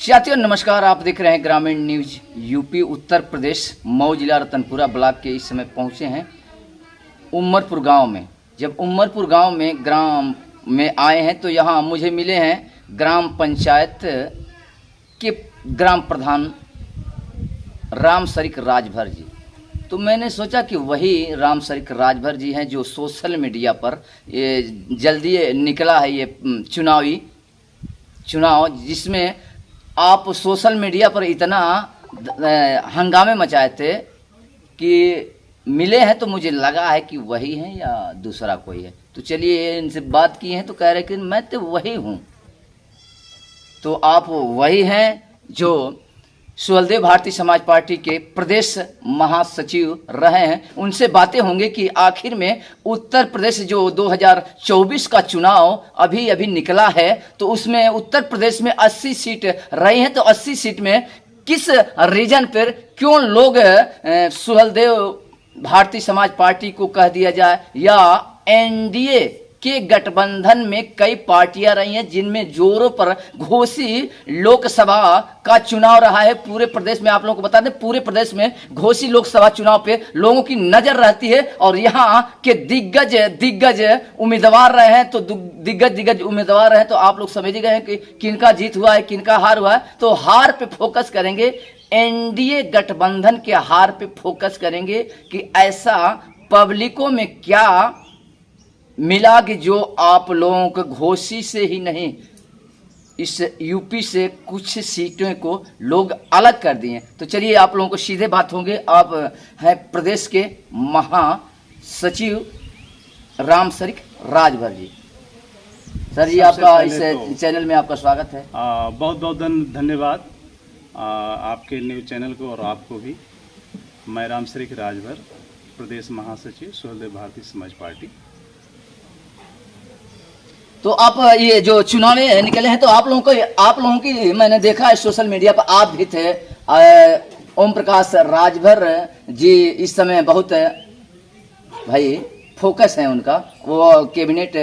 साथियों नमस्कार, आप देख रहे हैं ग्रामीण न्यूज यूपी उत्तर प्रदेश मऊ जिला रतनपुरा ब्लॉक के इस समय पहुंचे हैं उमरपुर गांव में। जब उमरपुर गांव में ग्राम में आए हैं तो यहां मुझे मिले हैं ग्राम पंचायत के ग्राम प्रधान रामसरिक राजभर जी। तो मैंने सोचा कि वही रामसरिक राजभर जी हैं जो सोशल मीडिया पर ये जल्दी निकला है ये चुनाव जिसमें आप सोशल मीडिया पर इतना हंगामे मचाए थे कि मिले हैं, तो मुझे लगा है कि वही हैं या दूसरा कोई है। तो चलिए इनसे बात की है तो कह रहे कि मैं तो वही हूँ। तो आप वही हैं जो सुहलदेव भारतीय समाज पार्टी के प्रदेश महासचिव रहे हैं। उनसे बातें होंगी कि आखिर में उत्तर प्रदेश जो 2024 का चुनाव अभी अभी निकला है तो उसमें उत्तर प्रदेश में 80 सीट रही हैं, तो 80 सीट में किस रीजन पर क्यों लोग सुहलदेव भारतीय समाज पार्टी को कह दिया जाए, या एनडीए के गठबंधन में कई पार्टियां रही हैं जिनमें जोरों पर घोसी लोकसभा का चुनाव रहा है। पूरे प्रदेश में आप लोगों को बता दें, पूरे प्रदेश में घोसी लोकसभा चुनाव पे लोगों की नजर रहती है और यहाँ के दिग्गज उम्मीदवार रहे हैं। तो दिग्गज उम्मीदवार रहे हैं तो आप लोग समझ गए हैं कि किनका जीत हुआ है, किनका हार हुआ है। तो हार पे फोकस करेंगे, एनडीए गठबंधन के हार पे फोकस करेंगे कि ऐसा पब्लिकों में क्या मिला कि जो आप लोगों को घोसी से ही नहीं, इस यूपी से कुछ सीटों को लोग अलग कर दिए। तो चलिए आप लोगों को सीधे बात होंगे। आप हैं प्रदेश के महासचिव रामसरिक राजभर जी। सर जी आपका इस चैनल में आपका स्वागत है। बहुत बहुत धन्यवाद आपके न्यूज चैनल को और आपको भी। मैं रामसरिक राजभर, प्रदेश महासचिव सुहलदेव भारतीय समाज पार्टी। तो आप ये जो चुनाव निकले हैं तो आप लोगों की मैंने देखा है सोशल मीडिया पर, आप भी थे। ओम प्रकाश राजभर जी इस समय बहुत भाई फोकस है उनका, वो कैबिनेट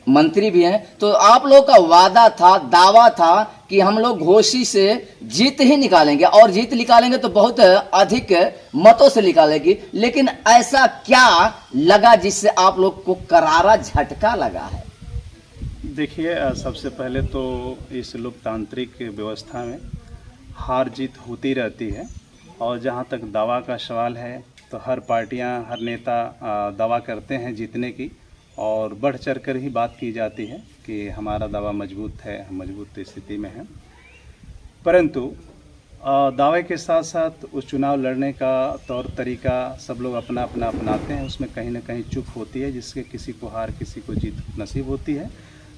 मंत्री भी हैं। तो आप लोग का वादा था, दावा था कि हम लोग घोसी से जीत ही निकालेंगे और जीत निकालेंगे तो बहुत अधिक मतों से निकालेगी। लेकिन ऐसा क्या लगा जिससे आप लोग को करारा झटका लगा है? देखिए, सबसे पहले तो इस लोकतांत्रिक व्यवस्था में हार जीत होती रहती है और जहाँ तक दावा का सवाल है तो हर पार्टियाँ, हर नेता दावा करते हैं जीतने की और बढ़ चढ़ कर ही बात की जाती है कि हमारा दावा मजबूत है, हम मजबूत स्थिति में हैं। परंतु दावे के साथ साथ उस चुनाव लड़ने का तौर तरीका सब लोग अपना अपना अपनाते हैं, उसमें कहीं ना कहीं चूक होती है जिसके किसी को हार किसी को जीत नसीब होती है।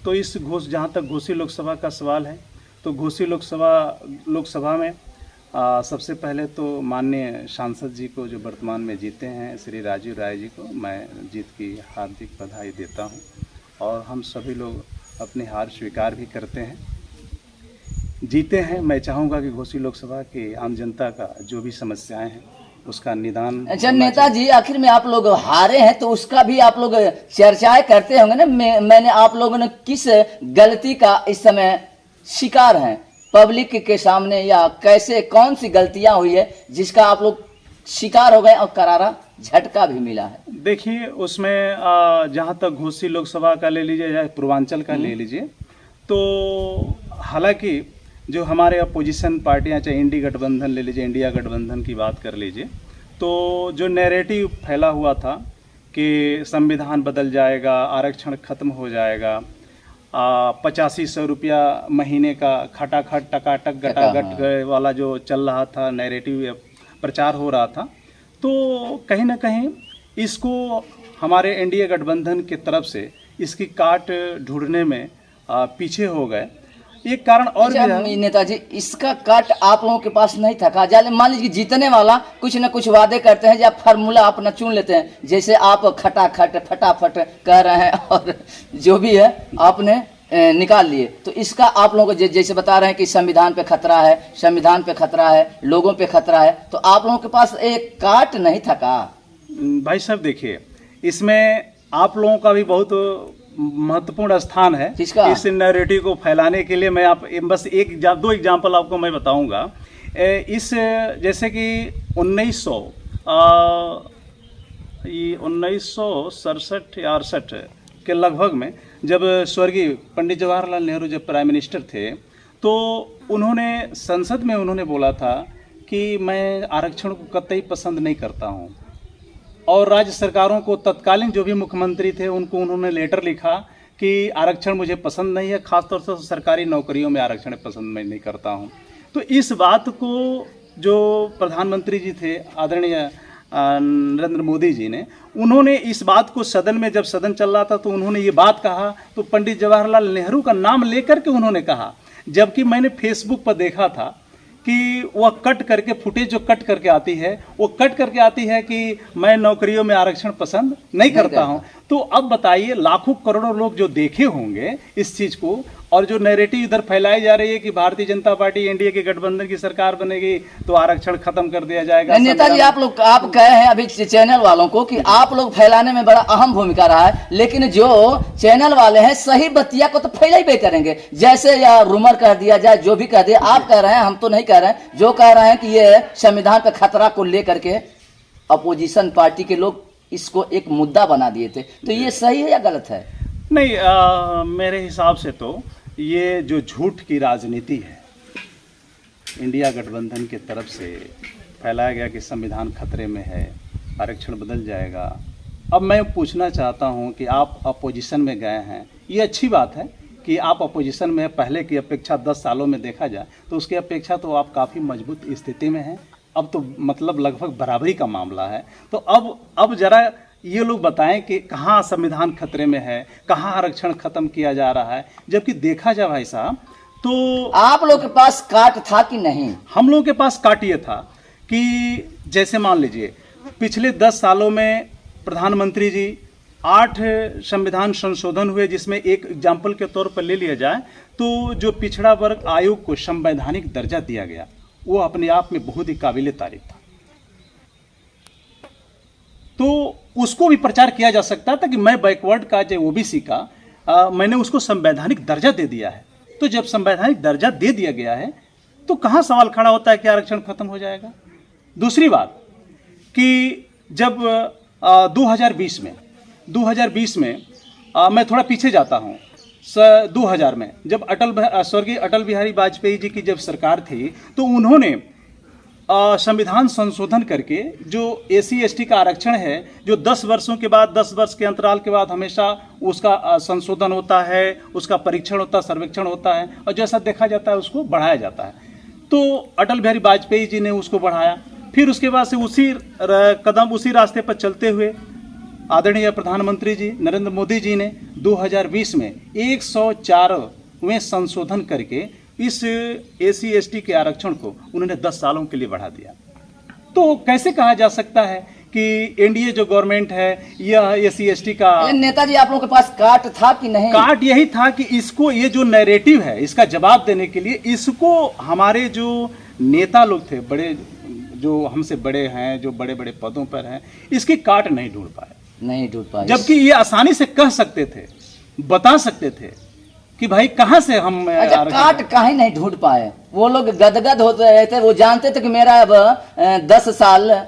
तो इस जहाँ तक घोसी लोकसभा का सवाल है तो घोसी लोकसभा में सबसे पहले तो माननीय सांसद जी को जो वर्तमान में जीते हैं श्री राजीव राय जी को मैं जीत की हार्दिक बधाई देता हूं और हम सभी लोग अपनी हार स्वीकार भी करते हैं। जीते हैं, मैं चाहूँगा कि घोसी लोकसभा की आम जनता का जो भी समस्याएं हैं उसका निदान। अच्छा नेताजी, आखिर में आप लोग हारे हैं तो उसका भी आप लोग चर्चाएं करते होंगे ना। मैंने आप लोगों ने किस गलती का इस समय शिकार हैं पब्लिक के सामने, या कैसे कौन सी गलतियां हुई है जिसका आप लोग शिकार हो गए और करारा झटका भी मिला है? देखिए, उसमें जहां तक घोसी लोकसभा का ले लीजिए या पूर्वांचल का ले लीजिए, तो हालांकि जो हमारे अपोजिशन पार्टियां, चाहे इंडिया गठबंधन ले लीजिए, इंडिया गठबंधन की बात कर लीजिए, तो जो नैरेटिव फैला हुआ था कि संविधान बदल जाएगा, आरक्षण खत्म हो जाएगा, 8500 रुपया महीने का खटाखट टकाटक गटागट वाला जो चल रहा था नैरेटिव प्रचार हो रहा था, तो कहीं ना कहीं इसको हमारे एनडीए गठबंधन की तरफ से इसकी काट ढूंढने में पीछे हो गए। एक कारण और भी नेताजी, इसका काट आप लोगों के पास नहीं था? जाले मान लीजिए जीतने वाला कुछ न कुछ वादे करते हैं या फार्मूला अपना चुन लेते हैं, जैसे आप खटाखट फटाफट कह रहे हैं और जो भी है आपने निकाल लिए। तो इसका आप लोगों को जैसे बता रहे हैं कि संविधान पे खतरा है, संविधान पे खतरा है, लोगों पे खतरा है, तो आप लोगों के पास एक काट नहीं था का? भाई साहब देखिए, इसमें आप लोगों का भी बहुत महत्वपूर्ण स्थान है किसका? इस नैरेटिव को फैलाने के लिए। मैं आप बस दो एग्जाम्पल आपको मैं बताऊंगा। इस जैसे कि 1967 या 68 के लगभग में जब स्वर्गीय पंडित जवाहरलाल नेहरू जब प्राइम मिनिस्टर थे, तो उन्होंने संसद में उन्होंने बोला था कि मैं आरक्षण को कतई पसंद नहीं करता हूं, और राज्य सरकारों को तत्कालीन जो भी मुख्यमंत्री थे उनको उन्होंने लेटर लिखा कि आरक्षण मुझे पसंद नहीं है, खासतौर से सरकारी नौकरियों में आरक्षण पसंद मैं नहीं करता हूं। तो इस बात को जो प्रधानमंत्री जी थे आदरणीय नरेंद्र मोदी जी ने, उन्होंने इस बात को सदन में, जब सदन चल रहा था तो उन्होंने ये बात कहा, तो पंडित जवाहरलाल नेहरू का नाम लेकर के उन्होंने कहा। जबकि मैंने फेसबुक पर देखा था कि वह कट करके फुटेज जो कट करके आती है, वो कट करके आती है कि मैं नौकरियों में आरक्षण पसंद नहीं करता हूं। तो अब बताइए, लाखों करोड़ों लोग जो देखे होंगे इस चीज को, और जो नैरेटिव इधर फैलाई जा रही है कि भारतीय जनता पार्टी एनडीए के गठबंधन की सरकार बनेगी तो आरक्षण खत्म कर दिया जाएगा। नेताजी, आप कहे हैं अभी चैनल वालों को कि आप लोग फैलाने में बड़ा अहम भूमिका रहा है, लेकिन जो चैनल वाले हैं सही बतिया को तो फैला ही करेंगे, जैसे या रूमर कह दिया जाए, जो भी कह दिया। आप कह रहे हैं, हम तो नहीं कह रहे हैं, जो कह रहे हैं कि ये संविधान पे खतरा को लेकर के अपोजिशन पार्टी के लोग इसको एक मुद्दा बना दिए थे, तो ये सही है या गलत है? नहीं, मेरे हिसाब से तो ये जो झूठ की राजनीति है इंडिया गठबंधन की तरफ से फैलाया गया कि संविधान खतरे में है, आरक्षण बदल जाएगा। अब मैं पूछना चाहता हूं कि आप अपोजिशन में गए हैं, ये अच्छी बात है कि आप अपोजिशन में, पहले की अपेक्षा 10 सालों में देखा जाए तो उसकी अपेक्षा तो आप काफ़ी मजबूत स्थिति में हैं। अब तो मतलब लगभग बराबरी का मामला है। तो अब जरा ये लोग बताएं कि कहाँ संविधान खतरे में है, कहाँ आरक्षण खत्म किया जा रहा है। जबकि देखा जाए भाई साहब, तो आप लोग के पास काट था कि नहीं? हम लोगों के पास काट ये था कि जैसे मान लीजिए पिछले 10 सालों में प्रधानमंत्री जी 8 संविधान संशोधन हुए, जिसमें एक एग्जाम्पल के तौर पर ले लिया जाए तो जो पिछड़ा वर्ग आयोग को संवैधानिक दर्जा दिया गया, वो अपने आप में बहुत ही काबिले तारीफ था। तो उसको भी प्रचार किया जा सकता था कि मैं बैकवर्ड का, जो ओबीसी का, मैंने उसको संवैधानिक दर्जा दे दिया है। तो जब संवैधानिक दर्जा दे दिया गया है तो कहाँ सवाल खड़ा होता है कि आरक्षण खत्म हो जाएगा। दूसरी बात कि जब 2020 में मैं थोड़ा पीछे जाता हूँ, 2000 में जब स्वर्गीय अटल बिहारी वाजपेयी जी की जब सरकार थी, तो उन्होंने संविधान संशोधन करके जो SC/ST का आरक्षण है, जो 10 वर्षों के बाद, 10 वर्ष के अंतराल के बाद हमेशा उसका संशोधन होता है, उसका परीक्षण होता है, सर्वेक्षण होता है, और जैसा देखा जाता है उसको बढ़ाया जाता है। तो अटल बिहारी वाजपेयी जी ने उसको बढ़ाया। फिर उसके बाद से उसी रास्ते पर चलते हुए आदरणीय प्रधानमंत्री जी नरेंद्र मोदी जी ने 2020 में 104वें संशोधन करके इस SC/ST के आरक्षण को उन्होंने 10 सालों के लिए बढ़ा दिया। तो कैसे कहा जा सकता है कि एनडीए जो गवर्नमेंट है यह SC/ST का? नेताजी, आप लोगों के पास काट था कि नहीं? काट यही था कि इसको, ये जो नैरेटिव है इसका जवाब देने के लिए, इसको हमारे जो नेता लोग थे, बड़े जो हमसे बड़े हैं, जो बड़े बड़े पदों पर हैं, इसकी काट नहीं ढूंढ पाए। जबकि ये आसानी से कह सकते थे, बता सकते थे कि भाई कहां से हम काट काहे नहीं ढूंढ पाए? वो लोग गदगद होते रहे थे, वो जानते थे कि मेरा अब 10 साल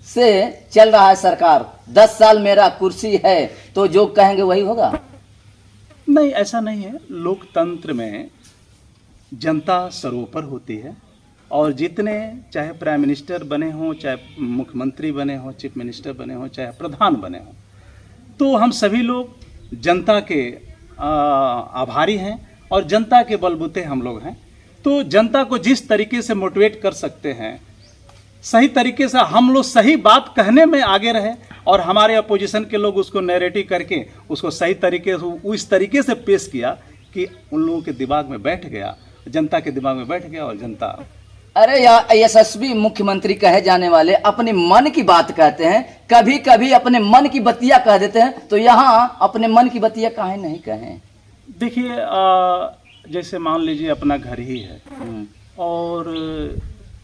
से चल रहा है सरकार, 10 साल मेरा कुर्सी है, तो जो कहेंगे वही होगा। नहीं, ऐसा नहीं है। लोकतंत्र में जनता सर्वोपर होती है, और जितने चाहे प्राइम मिनिस्टर बने हों, चाहे मुख्यमंत्री बने हों, चीफ मिनिस्टर बने हों, चाहे प्रधान बने हों, तो हम सभी लोग जनता के आभारी हैं और जनता के बलबूते हम लोग हैं। तो जनता को जिस तरीके से मोटिवेट कर सकते हैं, सही तरीके से हम लोग सही बात कहने में आगे रहे, और हमारे अपोजिशन के लोग उसको नैरेटिव करके उसको सही तरीके से, उस तरीके से पेश किया कि उन लोगों के दिमाग में बैठ गया, जनता के दिमाग में बैठ गया, और जनता। अरे यार, यशस्वी मुख्यमंत्री कहे जाने वाले अपने मन की बात कहते हैं, कभी कभी अपने मन की बतिया कह देते हैं, तो यहाँ अपने मन की बतिया काहे नहीं कहें? देखिए, जैसे मान लीजिए अपना घर ही है, और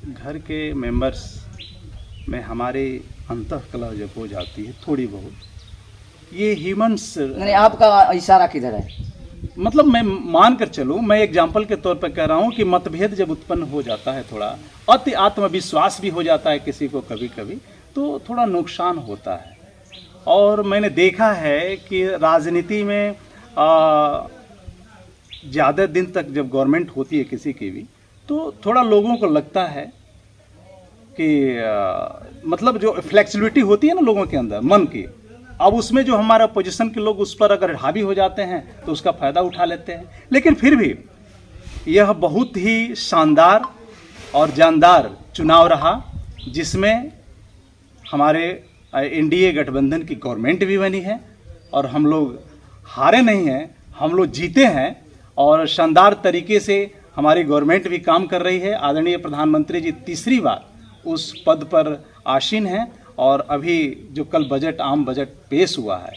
घर के मेंबर्स में हमारी अंतःकलह जब हो जाती है थोड़ी बहुत, ये ह्यूमन्स, नहीं आपका इशारा किधर है? मतलब मैं मान कर चलूँ, मैं एग्जाम्पल के तौर पर कह रहा हूँ कि मतभेद जब उत्पन्न हो जाता है, थोड़ा अति आत्मविश्वास भी हो जाता है किसी को कभी कभी, तो थोड़ा नुकसान होता है। और मैंने देखा है कि राजनीति में ज़्यादा दिन तक जब गवर्नमेंट होती है किसी की भी, तो थोड़ा लोगों को लगता है कि मतलब जो फ्लेक्सिबिलिटी होती है ना लोगों के अंदर मन की, अब उसमें जो हमारा अपोजिशन के लोग उस पर अगर हावी हो जाते हैं तो उसका फ़ायदा उठा लेते हैं। लेकिन फिर भी यह बहुत ही शानदार और जानदार चुनाव रहा, जिसमें हमारे एनडीए गठबंधन की गवर्नमेंट भी बनी है और हम लोग हारे नहीं हैं, हम लोग जीते हैं और शानदार तरीके से हमारी गवर्नमेंट भी काम कर रही है। आदरणीय प्रधानमंत्री जी तीसरी बार उस पद पर आसीन हैं और अभी जो कल बजट, आम बजट पेश हुआ है,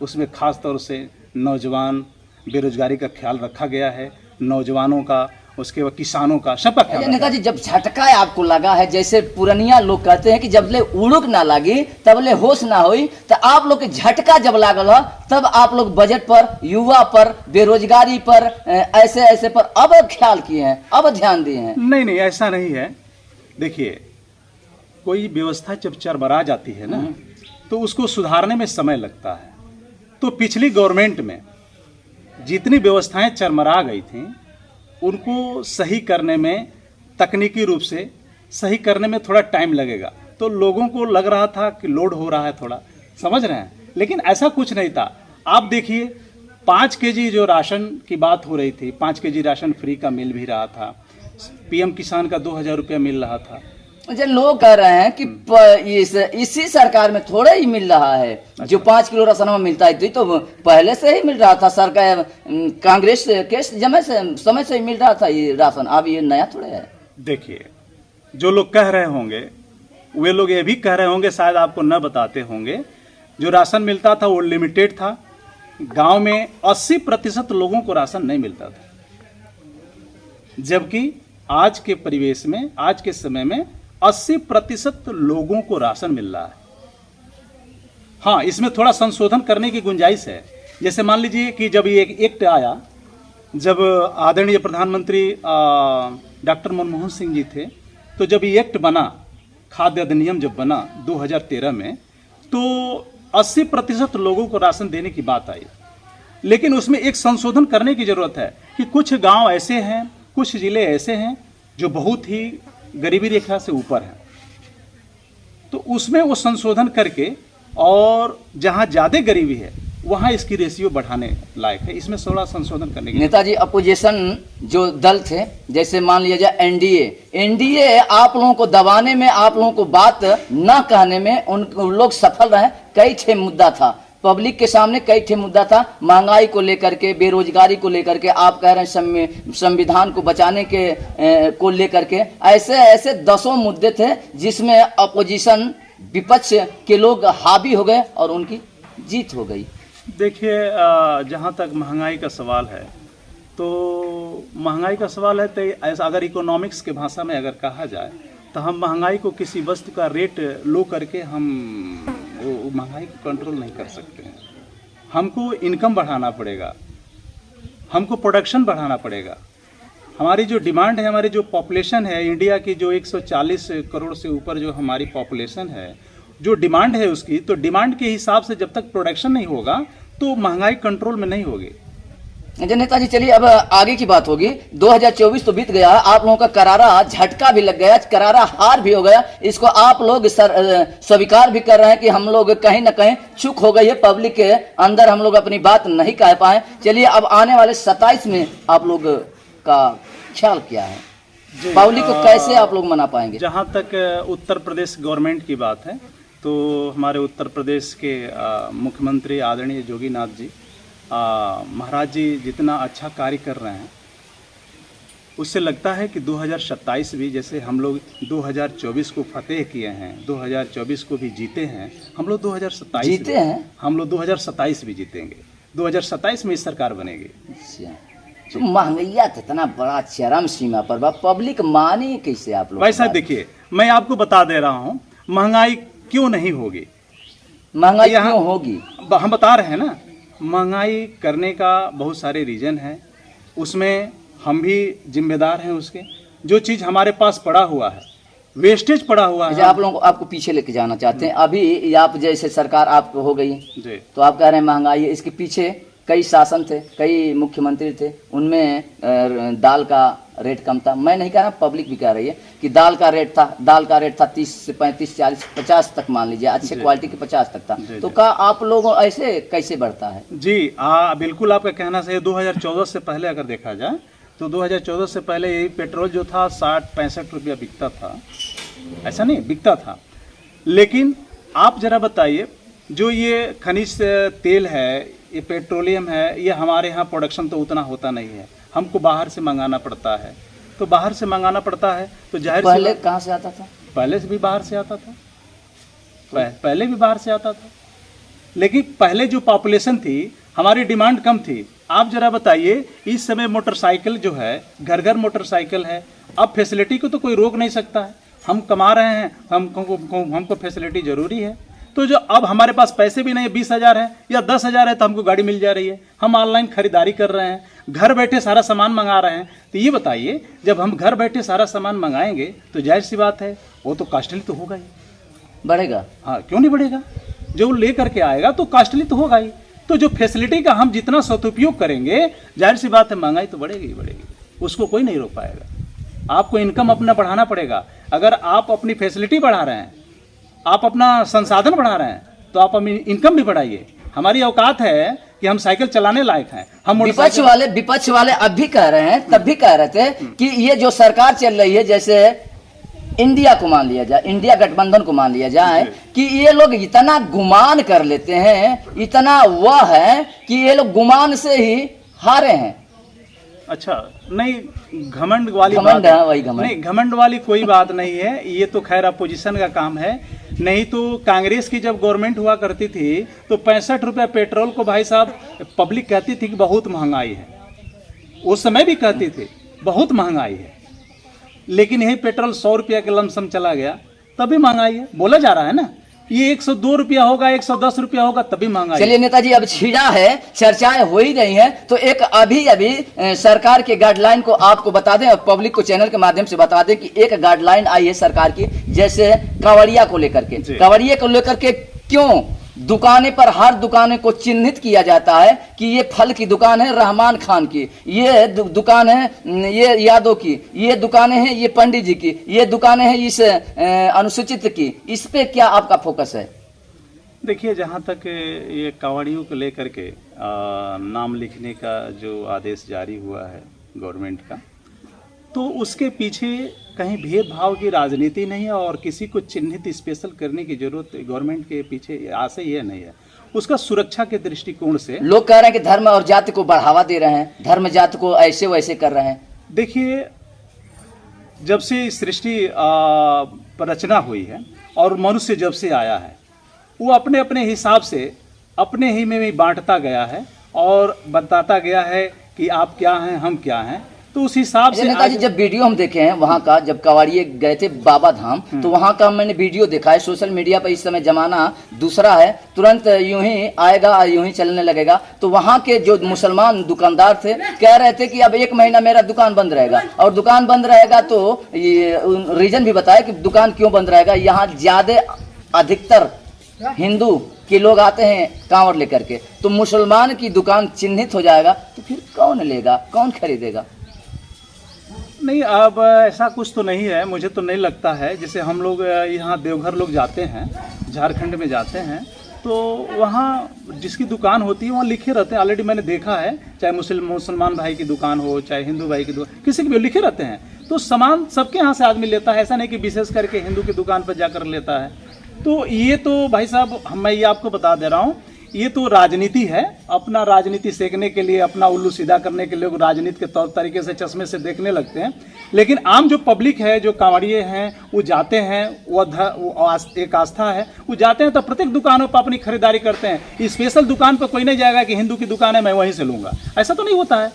उसमें ख़ास तौर से नौजवान बेरोजगारी का ख्याल रखा गया है, नौजवानों का, उसके बाद किसानों का, सबका ख्याल रखा नेताजी जब झटका आपको लगा है, जैसे पुरनिया लोग कहते हैं कि जब ले उड़ुक ना लगी तब ले होश ना हुई, तो आप लोग के झटका जब लागल हो तब आप लोग बजट पर, युवा पर, बेरोजगारी पर, ऐसे ऐसे पर अब ख्याल किए हैं, अब ध्यान दिए हैं? नहीं, ऐसा नहीं है। देखिए, कोई व्यवस्था जब चरमरा जाती है ना, तो उसको सुधारने में समय लगता है। तो पिछली गवर्नमेंट में जितनी व्यवस्थाएं चरमरा गई थीं, उनको सही करने में, तकनीकी रूप से सही करने में थोड़ा टाइम लगेगा। तो लोगों को लग रहा था कि लोड हो रहा है थोड़ा, समझ रहे हैं, लेकिन ऐसा कुछ नहीं था। आप देखिए 5 केजी जो राशन की बात हो रही थी, 5 केजी राशन फ्री का मिल भी रहा था, पीएम किसान का 2000 रुपया मिल रहा था। जो लोग कह रहे हैं कि इसी सरकार में थोड़ा ही मिल रहा है। अच्छा। जो 5 किलो राशन में मिलता है तो पहले से ही मिल रहा था, सरकार कांग्रेस के समय से ही मिल रहा था ये राशन, अब ये नया थोड़ा है। देखिए, जो लोग कह रहे होंगे वे लोग ये भी कह रहे होंगे, शायद आपको न बताते होंगे, जो राशन मिलता था वो लिमिटेड था। गांव में 80% लोगों को राशन नहीं मिलता था, जबकि आज के परिवेश में, आज के समय में 80% लोगों को राशन मिल रहा है। हाँ, इसमें थोड़ा संशोधन करने की गुंजाइश है। जैसे मान लीजिए कि जब ये एक्ट आया, जब आदरणीय प्रधानमंत्री डॉक्टर मनमोहन सिंह जी थे, तो जब ये एक्ट बना, खाद्य अधिनियम जब बना 2013 में, तो 80% लोगों को राशन देने की बात आई। लेकिन उसमें एक संशोधन करने की ज़रूरत है कि कुछ गांव ऐसे हैं, कुछ ज़िले ऐसे हैं जो बहुत ही गरीबी रेखा से ऊपर है, तो उसमें वो संशोधन करके, और जहां ज़्यादा गरीबी है वहां इसकी रेशियो बढ़ाने लायक है। इसमें थोड़ा संशोधन करने की। नेताजी, अपोजिशन जो दल थे, जैसे मान लिया जाए एनडीए आप लोगों को दबाने में, आप लोगों को बात न कहने में उन लोग सफल रहे। कई ठे मुद्दा था पब्लिक के सामने, कई ठे मुद्दा था, महंगाई को लेकर के, बेरोजगारी को लेकर के, आप कह रहे हैं संविधान को बचाने के को लेकर के, ऐसे ऐसे 10 मुद्दे थे जिसमें अपोजिशन, विपक्ष के लोग हावी हो गए और उनकी जीत हो गई। देखिए, जहाँ तक महंगाई का सवाल है, तो महंगाई का सवाल है, तो ऐसा अगर इकोनॉमिक्स के भाषा में अगर कहा जाए, तो हम महंगाई को, किसी वस्तु का रेट लो करके हम वो महंगाई को कंट्रोल नहीं कर सकते हैं। हमको इनकम बढ़ाना पड़ेगा, हमको प्रोडक्शन बढ़ाना पड़ेगा। हमारी जो डिमांड है, हमारी जो पॉपुलेशन है इंडिया की, जो 140 करोड़ से ऊपर जो हमारी पॉपुलेशन है, जो डिमांड है उसकी, तो डिमांड के हिसाब से जब तक प्रोडक्शन नहीं होगा तो महंगाई कंट्रोल में नहीं होगी। नेताजी, चलिए अब आगे की बात होगी। 2024 तो बीत गया, आप लोगों का करारा झटका भी लग गया, करारा हार भी हो गया। इसको आप लोग स्वीकार भी कर रहे हैं कि हम लोग कहीं ना कहीं चूक हो गई है, पब्लिक के अंदर हम लोग अपनी बात नहीं कह पाए। चलिए, अब आने वाले 27 में आप लोग का ख्याल क्या है? पब्लिक को कैसे आप लोग मना पाएंगे? जहाँ तक उत्तर प्रदेश गवर्नमेंट की बात है, तो हमारे उत्तर प्रदेश के मुख्यमंत्री आदरणीय योगीनाथ जी महाराज जी जितना अच्छा कार्य कर रहे हैं, उससे लगता है कि 2027 भी, जैसे हम लोग 2024 को फतेह किए हैं, 2024 को भी जीते हैं, हम लोग 2027 जीते हैं, हम लोग 2027 भी जीतेंगे। 2027 में इस सरकार बनेगी। तो महंगाई इतना बड़ा चरम सीमा पर बा, पब्लिक माने कैसे आप लोग? भाई साहब, देखिए, मैं आपको बता दे रहा हूँ महंगाई क्यों नहीं होगी। महंगाई यहाँ- क्यों होगी? हम बता रहे हैं ना, महंगाई करने का बहुत सारे रीजन है, उसमें हम भी जिम्मेदार हैं उसके। जो चीज़ हमारे पास पड़ा हुआ है, वेस्टेज पड़ा हुआ है, जैसे आप लोगों को आपको पीछे लेके जाना चाहते हैं। अभी आप जैसे सरकार आपको हो गई जी तो आप कह रहे हैं महंगाई है, इसके पीछे कई शासन थे, कई मुख्यमंत्री थे, उनमें दाल का रेट कम था। मैं नहीं कह रहा, पब्लिक भी कह रही है कि दाल का रेट था 30 से 35 40 50 तक, मान लीजिए अच्छे क्वालिटी के 50 तक था। तो क्या आप लोगों ऐसे कैसे बढ़ता है? जी बिल्कुल आपका कहना सही है। 2014 से पहले अगर देखा जाए तो 2014 से पहले यही पेट्रोल जो था 60-65 रुपया बिकता था, ऐसा नहीं बिकता था। लेकिन आप जरा बताइए, जो ये खनिज तेल है, ये पेट्रोलियम है, ये हमारे यहाँ प्रोडक्शन तो उतना होता नहीं है, हमको बाहर से मंगाना पड़ता है। तो बाहर से मंगाना पड़ता है तो जाहिर पहले कहाँ से आता था? पहले से भी बाहर से आता था, पहले भी बाहर से आता था। लेकिन पहले जो पॉपुलेशन थी, हमारी डिमांड कम थी। आप जरा बताइए, इस समय मोटरसाइकिल जो है, घर घर मोटरसाइकिल है। अब फैसिलिटी को तो कोई रोक नहीं सकता है, हम कमा रहे हैं, हमको फैसिलिटी ज़रूरी है। तो जो अब हमारे पास पैसे भी नहीं, 20,000 है या 10,000 है तो हमको गाड़ी मिल जा रही है, हम ऑनलाइन खरीदारी कर रहे हैं, घर बैठे सारा सामान मंगा रहे हैं। तो ये बताइए, जब हम घर बैठे सारा सामान मंगाएंगे तो जाहिर सी बात है वो तो कॉस्टली तो होगा ही। बढ़ेगा? हाँ, क्यों नहीं बढ़ेगा? जो ले करके आएगा तो कॉस्टली तो होगा ही। तो जो फैसिलिटी का हम जितना सदुपयोग करेंगे, जाहिर सी बात है महंगाई तो बढ़ेगी ही बढ़ेगी, उसको कोई नहीं रोक पाएगा। आपको इनकम अपना बढ़ाना पड़ेगा। अगर आप अपनी फैसिलिटी बढ़ा रहे हैं, आप अपना संसाधन बढ़ा रहे हैं, तो आप अपनी इनकम भी बढ़ाइए। हमारी औकात है कि हम साइकिल चलाने लायक हैं। हम विपक्ष वाले अब भी कह रहे हैं, तब भी कह रहे थे कि ये जो सरकार चल रही है, जैसे इंडिया को मान लिया जाए, इंडिया गठबंधन को मान लिया जाए, कि ये लोग इतना गुमान कर लेते हैं, इतना वह है कि ये लोग गुमान से ही हारे हैं। अच्छा, नहीं घमंड वाली घमंड बात है, वही घमंड। नहीं, घमंड वाली कोई बात नहीं है। ये तो खैर अपोजिशन का काम है। नहीं तो कांग्रेस की जब गवर्नमेंट हुआ करती थी तो 65 रुपया पेट्रोल को भाई साहब पब्लिक कहती थी कि बहुत महंगाई है। उस समय भी कहती थी बहुत महंगाई है, लेकिन यही पेट्रोल 100 रुपया के लमसम चला गया, तभी महंगाई है। बोला जा रहा है ना, ये 102 रुपया होगा, 110 रुपया होगा, तभी महंगाई। चलिए नेताजी, अब छिड़ा है, चर्चाएं हो ही रही हैं, तो एक अभी सरकार के गाइडलाइन को आपको बता दें और पब्लिक को चैनल के माध्यम से बता दें कि एक गाइडलाइन आई है सरकार की, जैसे कांवड़िया को लेकर के। कांवड़िया को लेकर के क्यों दुकानें पर, हर दुकानें को चिन्हित किया जाता है कि ये फल की दुकान है रहमान खान की, ये दुकान है ये यादव की, ये दुकानें हैं ये पंडित जी की, ये दुकानें हैं इस अनुसूचित की। इस पे क्या आपका फोकस है? देखिए, जहाँ तक ये कांवड़ियों को लेकर के नाम लिखने का जो आदेश जारी हुआ है गवर्नमेंट का, तो उसके पीछे कहीं भेदभाव की राजनीति नहीं है और किसी को चिन्हित स्पेशल करने की जरूरत गवर्नमेंट के पीछे आशय ये नहीं है। उसका सुरक्षा के दृष्टिकोण से लोग कह रहे हैं कि धर्म और जाति को बढ़ावा दे रहे हैं, धर्म जाति को ऐसे वैसे कर रहे हैं। देखिए, जब से सृष्टि रचना हुई है और मनुष्य जब से आया है, वो अपने अपने हिसाब से अपने ही में बांटता गया है और बताता गया है कि आप क्या हैं, हम क्या हैं। तो उस हिसाब से नेताजी, जब वीडियो हम देखे हैं वहाँ का, जब कवाड़िए गए थे बाबा धाम, तो वहाँ का मैंने वीडियो देखा है। सोशल मीडिया पर इस समय जमाना दूसरा है, तुरंत यूं ही आएगा यूं ही चलने लगेगा। तो वहाँ के जो मुसलमान दुकानदार थे कह रहे थे कि अब 1 महीना मेरा दुकान बंद रहेगा, और दुकान बंद रहेगा तो ये रीजन भी बताया कि दुकान क्यों बंद रहेगा। यहाँ ज्यादा अधिकतर हिंदू के लोग आते हैं कांवड़ लेकर के, तो मुसलमान की दुकान चिन्हित हो जाएगा तो फिर कौन लेगा, कौन खरीदेगा? नहीं, अब ऐसा कुछ तो नहीं है, मुझे तो नहीं लगता है। जैसे हम लोग यहाँ देवघर लोग जाते हैं, झारखंड में जाते हैं, तो वहाँ जिसकी दुकान होती है वहाँ लिखे रहते हैं। ऑलरेडी मैंने देखा है, चाहे मुसलमान भाई की दुकान हो, चाहे हिंदू भाई की दुकान, किसी की भी लिखे रहते हैं। तो सामान सबके यहाँ से आदमी लेता है, ऐसा नहीं कि विशेष करके हिंदू की दुकान पर जाकर लेता है। तो ये तो भाई साहब मैं ये आपको बता दे रहा हूँ, ये तो राजनीति है। अपना राजनीति सेकने के लिए, अपना उल्लू सीधा करने के लिए लोग राजनीति के तौर तरीके से चश्मे से देखने लगते हैं। लेकिन आम जो पब्लिक है, जो कांवड़िए हैं, वो जाते हैं, वो एक आस्था है, वो जाते हैं तो प्रत्येक दुकानों पर अपनी खरीदारी करते हैं। स्पेशल दुकान पर कोई नहीं जाएगा कि हिंदू की दुकान है मैं वहीं से लूँगा, ऐसा तो नहीं होता है।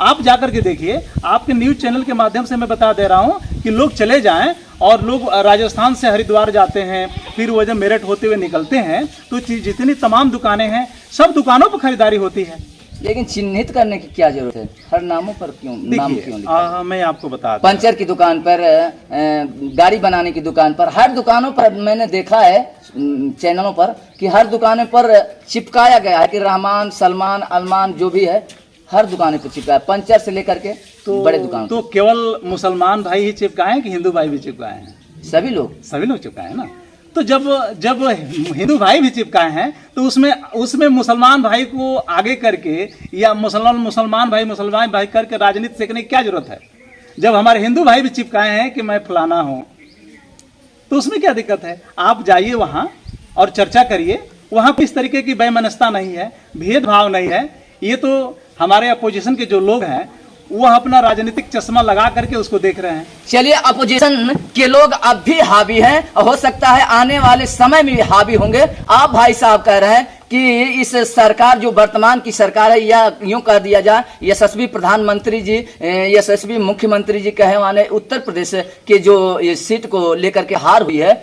आप जाकर के देखिए, आपके न्यूज़ चैनल के माध्यम से मैं बता दे रहा हूँ कि लोग चले जाएं और लोग राजस्थान से हरिद्वार जाते हैं, फिर वो जब मेरठ होते हुए निकलते हैं तो जितनी तमाम दुकानें हैं सब दुकानों पर खरीदारी होती है। लेकिन चिन्हित करने की क्या जरूरत है? हर नामों पर क्यों नाम क्यों लिखा है? मैं आपको बता दूं, पंचर की दुकान पर, गाड़ी बनाने की दुकान पर, हर दुकानों पर मैंने देखा है चैनलों पर कि हर दुकानों पर चिपकाया गया है कि रहमान, सलमान, अलमान जो भी है हर दुकान पर चिपकाया, पंचर से लेकर के तो बड़े दुकान तो केवल मुसलमान भाई ही चिपकाए हैं कि हिंदू भाई भी चिपकाए हैं? सभी लोग चिपकाए हैं ना। तो जब हिंदू भाई भी चिपकाए हैं तो उसमें मुसलमान भाई को आगे करके या मुसलमान भाई करके राजनीति सीखने की क्या जरूरत है? जब हमारे हिंदू भाई भी चिपकाए हैं कि मैं फलाना हूं तो उसमें क्या दिक्कत है? आप जाइए वहां और चर्चा करिए, वहां किस तरीके की बेमनस्ता नहीं है, भेदभाव नहीं है। ये तो हमारे अपोजिशन के जो लोग हैं वो अपना राजनीतिक चश्मा लगा करके उसको देख रहे हैं। चलिए, अपोजिशन के लोग अब भी हावी हैं और हो सकता है आने वाले समय में भी हावी होंगे। आप भाई साहब कह रहे हैं कि इस सरकार जो वर्तमान की सरकार है, या यूं कह दिया जाए यशस्वी प्रधानमंत्री जी, यशस्वी मुख्यमंत्री जी कहे माने उत्तर प्रदेश के जो ये सीट को लेकर के हार हुई है,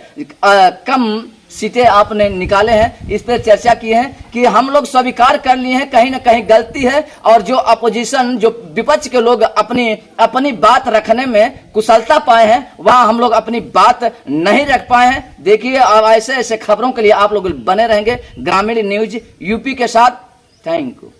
कम सीटें आपने निकाले हैं, इस पर चर्चा की है कि हम लोग स्वीकार कर लिए हैं कहीं ना कहीं गलती है, और जो अपोजिशन जो विपक्ष के लोग अपनी बात रखने में कुशलता पाए हैं वहां हम लोग अपनी बात नहीं रख पाए हैं। देखिए, अब ऐसे ऐसे खबरों के लिए आप लोग बने रहेंगे ग्रामीण न्यूज यूपी के साथ। Thank you.